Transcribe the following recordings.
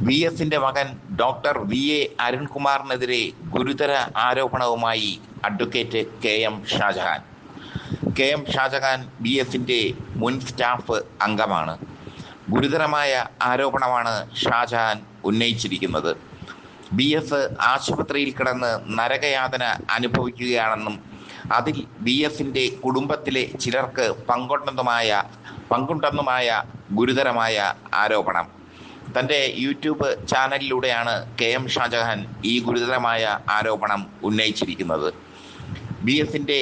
വി.എസിന്റെ മകൻ ഡോക്ടർ വി.എ. അരുൺകുമാറിനെതിരെ ഗുരുതര ആരോപണവുമായി advocate K M. Shajahan. K M. Shajahan വി.എസിന്റെ മുൻ സ്റ്റാഫ് അംഗമാണ്. ഗുരുതരമായ ആരോപണമാണ് ഷാജഹാൻ ഉന്നയിച്ചിരിക്കുന്നത്. വി.എസ് ആശുപത്രിയിൽ കിടന്ന് നരകയാതന അനുഭവിക്കുകയാണെന്നും അതിൽ വി.എസിന്റെ കുടുംബത്തിലെ ചിലർക്ക് പങ്കുണ്ടെന്നുമായ ഗുരുതരമായ ആരോപണം. തൻ്റെ യൂട്യൂബ് ചാനലിലൂടെയാണ് കെ.എം. ഷാജഹാൻ ഈ ഗുരുതരമായ ആരോപണം ഉന്നയിച്ചിരിക്കുന്നത്. വി.എസിന്റെ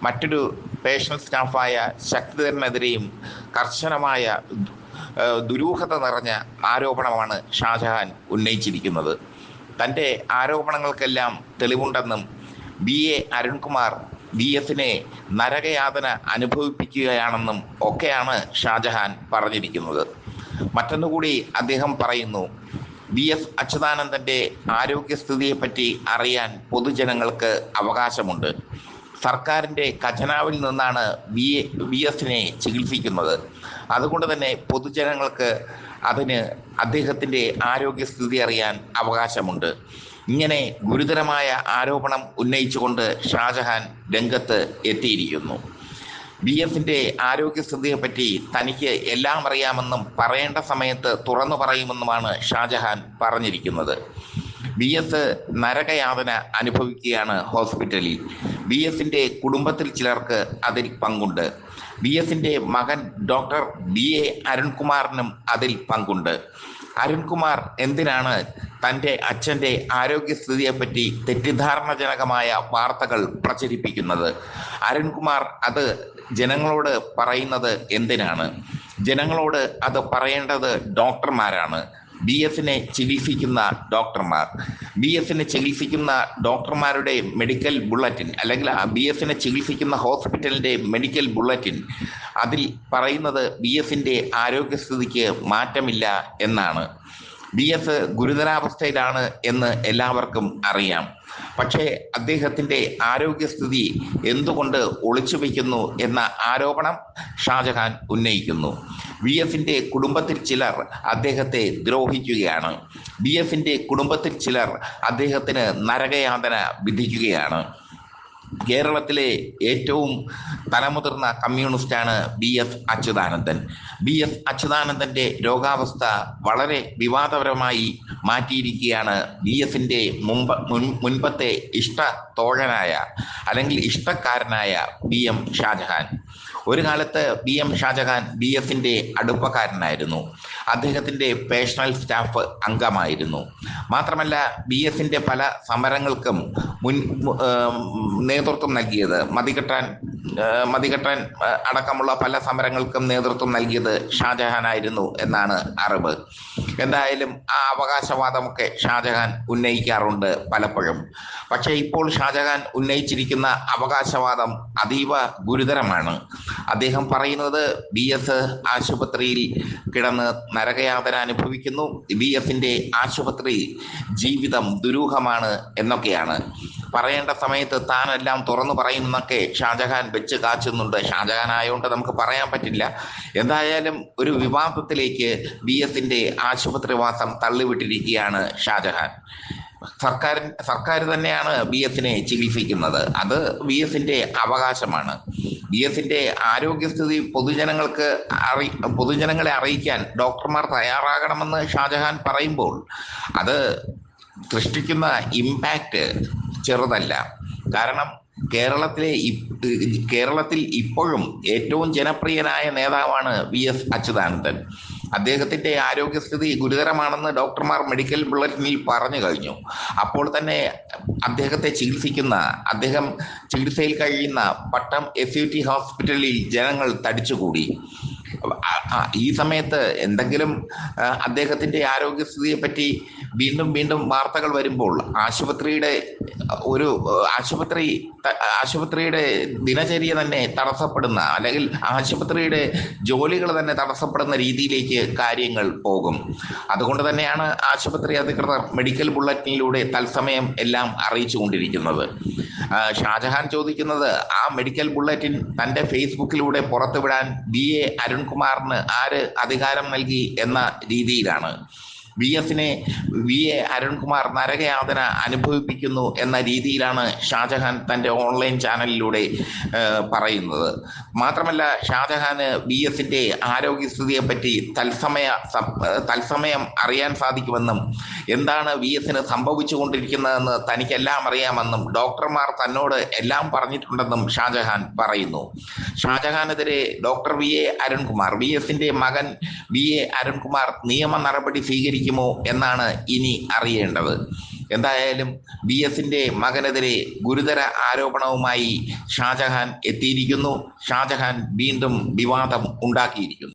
മറ്റൊരു പേഴ്സണൽ സ്റ്റാഫായ ശക്തിധരനെതിരെയും കർശനമായ ദുരൂഹത നിറഞ്ഞ ആരോപണമാണ് ഷാജഹാൻ ഉന്നയിച്ചിരിക്കുന്നത്. തൻ്റെ ആരോപണങ്ങൾക്കെല്ലാം തെളിവുണ്ടെന്നും വി.എ. അരുൺകുമാർ വി.എസിനെ നരകയാതന അനുഭവിപ്പിക്കുകയാണെന്നും ഒക്കെയാണ് ഷാജഹാൻ പറഞ്ഞിരിക്കുന്നത്. മറ്റൊന്നുകൂടി അദ്ദേഹം പറയുന്നു, വി.എസ്. അച്യുതാനന്ദൻ്റെ ആരോഗ്യസ്ഥിതിയെപ്പറ്റി അറിയാൻ പൊതുജനങ്ങൾക്ക് അവകാശമുണ്ട്. സർക്കാരിൻ്റെ ഖജനാവിൽ നിന്നാണ് വി.എസിനെ ചികിത്സിക്കുന്നത്. അതുകൊണ്ട് തന്നെ പൊതുജനങ്ങൾക്ക് അതിന് അദ്ദേഹത്തിൻ്റെ ആരോഗ്യസ്ഥിതി അറിയാൻ അവകാശമുണ്ട്. ഇങ്ങനെ ഗുരുതരമായ ആരോപണം ഉന്നയിച്ചുകൊണ്ട് ഷാജഹാൻ രംഗത്ത് എത്തിയിരിക്കുന്നു. വി.എസിന്റെ ആരോഗ്യസ്ഥിതിയെപ്പറ്റി തനിക്ക് എല്ലാം അറിയാമെന്നും പറയേണ്ട സമയത്ത് തുറന്നു പറയുമെന്നുമാണ് ഷാജഹാൻ പറഞ്ഞിരിക്കുന്നത്. വി.എസ്. നരകയാതന അനുഭവിക്കുകയാണ് ഹോസ്പിറ്റലിൽ. വി.എസിന്റെ കുടുംബത്തിൽ ചിലർക്ക് അതിൽ പങ്കുണ്ട്. വി.എസിന്റെ മകൻ ഡോക്ടർ വി.എ. അരുൺകുമാറിനും അതിൽ പങ്കുണ്ട്. അരുൺകുമാർ എന്തിനാണ് തൻ്റെ അച്ഛൻ്റെ ആരോഗ്യസ്ഥിതിയെപ്പറ്റി തെറ്റിദ്ധാരണജനകമായ വാർത്തകൾ പ്രചരിപ്പിക്കുന്നത്? അരുൺകുമാർ അത് ജനങ്ങളോട് പറയുന്നത് എന്തിനാണ്? ജനങ്ങളോട് അത് പറയേണ്ടത് ഡോക്ടർമാരാണ്. വി.എസിനെ ചികിത്സിക്കുന്ന ഡോക്ടർമാർ. വി.എസിനെ ചികിത്സിക്കുന്ന ഡോക്ടർമാരുടെ മെഡിക്കൽ ബുള്ളറ്റിൻ, അല്ലെങ്കിൽ വി.എസിനെ ചികിത്സിക്കുന്ന ഹോസ്പിറ്റലിൻ്റെ മെഡിക്കൽ ബുള്ളറ്റിൻ, അതിൽ പറയുന്നത് വി.എസിൻ്റെ ആരോഗ്യസ്ഥിതിക്ക് മാറ്റമില്ല എന്നാണ്. വി.എസ്. ഗുരുതരാവസ്ഥയിലാണ് എന്ന് എല്ലാവർക്കും അറിയാം. പക്ഷേ അദ്ദേഹത്തിൻ്റെ ആരോഗ്യസ്ഥിതി എന്തുകൊണ്ട് ഒളിച്ചു വയ്ക്കുന്നു എന്ന ആരോപണം ഷാജഹാൻ ഉന്നയിക്കുന്നു. വി.എസിന്റെ കുടുംബത്തിൽ ചിലർ അദ്ദേഹത്തെ ദ്രോഹിക്കുകയാണ്. വി.എസിന്റെ കുടുംബത്തിൽ ചിലർ അദ്ദേഹത്തിന് നരകയാതന വിധിക്കുകയാണ്. കേരളത്തിലെ ഏറ്റവും തലമുതിർന്ന കമ്മ്യൂണിസ്റ്റാണ് വി.എസ്. അച്യുതാനന്ദൻ. വി.എസ്. അച്യുതാനന്ദൻ്റെ രോഗാവസ്ഥ വളരെ വിവാദപരമായി മാറ്റിയിരിക്കുകയാണ് വി.എസിൻ്റെ മുൻപത്തെ തോഴനായ അല്ലെങ്കിൽ ഇഷ്ടക്കാരനായ വി.എം. ഷാജഹാൻ. ഒരു കാലത്ത് വി.എം. ഷാജഹാൻ വി.എസിൻ്റെ അടുപ്പക്കാരനായിരുന്നു. അദ്ദേഹത്തിൻ്റെ പേഴ്സണൽ സ്റ്റാഫ് അംഗമായിരുന്നു. മാത്രമല്ല, വി.എസിൻ്റെ പല സമരങ്ങൾക്കും നേതൃത്വം നൽകിയത്, മതികെട്ടാൻ അടക്കമുള്ള പല സമരങ്ങൾക്കും നേതൃത്വം നൽകിയത് ഷാജഹാനായിരുന്നു എന്നാണ് അറിവ്. എന്തായാലും ആ അവകാശവാദമൊക്കെ ഷാജഹാൻ ഉന്നയിക്കാറുണ്ട് പലപ്പോഴും. പക്ഷേ ഇപ്പോൾ ഷാജഹാൻ ഉന്നയിച്ചിരിക്കുന്ന അവകാശവാദം അതീവ ഗുരുതരമാണ്. അദ്ദേഹം പറയുന്നത് വി.എസ്. ആശുപത്രിയിൽ കിടന്ന് നരകയാതന അനുഭവിക്കുന്നു, വി.എസിന്റെ ആശുപത്രി ജീവിതം ദുരൂഹമാണ് എന്നൊക്കെയാണ്. പറയേണ്ട സമയത്ത് താനെല്ലാം തുറന്നു പറയുന്നൊക്കെ ഷാജഹാൻ വെച്ച് കാച്ചുന്നുണ്ട്. ഷാജഹാൻ ആയതുകൊണ്ട് നമുക്ക് പറയാൻ പറ്റില്ല. എന്തായാലും ഒരു വിവാദത്തിലേക്ക് വി.എസിന്റെ ആശുപത്രിവാസം തള്ളിവിട്ടിരിക്കുകയാണ് ഷാജഹാൻ. സർക്കാർ തന്നെയാണ് വി.എസിനെ ചികിത്സിക്കുന്നത്. അത് വി.എസിന്റെ അവകാശമാണ്. വി.എസിന്റെ ആരോഗ്യസ്ഥിതി പൊതുജനങ്ങളെ അറിയിക്കാൻ ഡോക്ടർമാർ തയ്യാറാകണമെന്ന് ഷാജഹാൻ പറയുമ്പോൾ അത് സൃഷ്ടിക്കുന്ന ഇമ്പാക്റ്റ് ചെറുതല്ല. കാരണം കേരളത്തിൽ ഇപ്പോഴും ഏറ്റവും ജനപ്രിയനായ നേതാവാണ് വി.എസ്. അച്യുതാനന്ദൻ. അദ്ദേഹത്തിൻ്റെ ആരോഗ്യസ്ഥിതി ഗുരുതരമാണെന്ന് ഡോക്ടർമാർ മെഡിക്കൽ ബുള്ളറ്റിനിൽ പറഞ്ഞു കഴിഞ്ഞു. അപ്പോൾ തന്നെ അദ്ദേഹം ചികിത്സയിൽ കഴിയുന്ന പട്ടം SUT ഹോസ്പിറ്റലിൽ ജനങ്ങൾ തടിച്ചുകൂടി. ഈ സമയത്ത് എന്തെങ്കിലും അദ്ദേഹത്തിൻ്റെ ആരോഗ്യസ്ഥിതിയെപ്പറ്റി വീണ്ടും വാർത്തകൾ വരുമ്പോൾ ആശുപത്രിയുടെ ദിനചര്യ തന്നെ തടസ്സപ്പെടുന്ന, അല്ലെങ്കിൽ ആശുപത്രിയുടെ ജോലികൾ തന്നെ തടസ്സപ്പെടുന്ന രീതിയിലേക്ക് കാര്യങ്ങൾ പോകും. അതുകൊണ്ട് തന്നെയാണ് ആശുപത്രി അധികൃതർ മെഡിക്കൽ ബുള്ളറ്റിനിലൂടെ തത്സമയം എല്ലാം അറിയിച്ചു കൊണ്ടിരിക്കുന്നത്. ഷാജഹാൻ ചോദിക്കുന്നത് ആ മെഡിക്കൽ ബുള്ളറ്റിൻ തൻ്റെ ഫേസ്ബുക്കിലൂടെ പുറത്തുവിടാൻ വി.എ. അരുൺകുമാറിന് ആര് അധികാരം നൽകി എന്ന രീതിയിലാണ്. വി എ അരുൺകുമാർ നരകയാതന അനുഭവിപ്പിക്കുന്നു എന്ന രീതിയിലാണ് ഷാജഹാൻ തൻ്റെ ഓൺലൈൻ ചാനലിലൂടെ പറയുന്നത്. മാത്രമല്ല, ഷാജഹാന് വി എസിന്റെ ആരോഗ്യസ്ഥിതിയെ പറ്റി തത്സമയം അറിയാൻ സാധിക്കുമെന്നും എന്താണ് വി എസിന് സംഭവിച്ചുകൊണ്ടിരിക്കുന്നതെന്ന് തനിക്കെല്ലാം അറിയാമെന്നും ഡോക്ടർമാർ തന്നോട് എല്ലാം പറഞ്ഞിട്ടുണ്ടെന്നും ഷാജഹാൻ പറയുന്നു. ഷാജഹാനെതിരെ ഡോക്ടർ വി എസിന്റെ മകൻ വി എ അരുൺകുമാർ നിയമ നടപടി സ്വീകരിക്കുമോ എന്നാണ് ഇനി അറിയേണ്ടത്. എന്തായാലും വി എസിന്റെ മകനെതിരെ ഗുരുതര ആരോപണവുമായി ഷാജഹാൻ എത്തിയിരിക്കുന്നു. ഷാജഹാൻ വീണ്ടും വിവാദം ഉണ്ടാക്കിയിരിക്കുന്നു.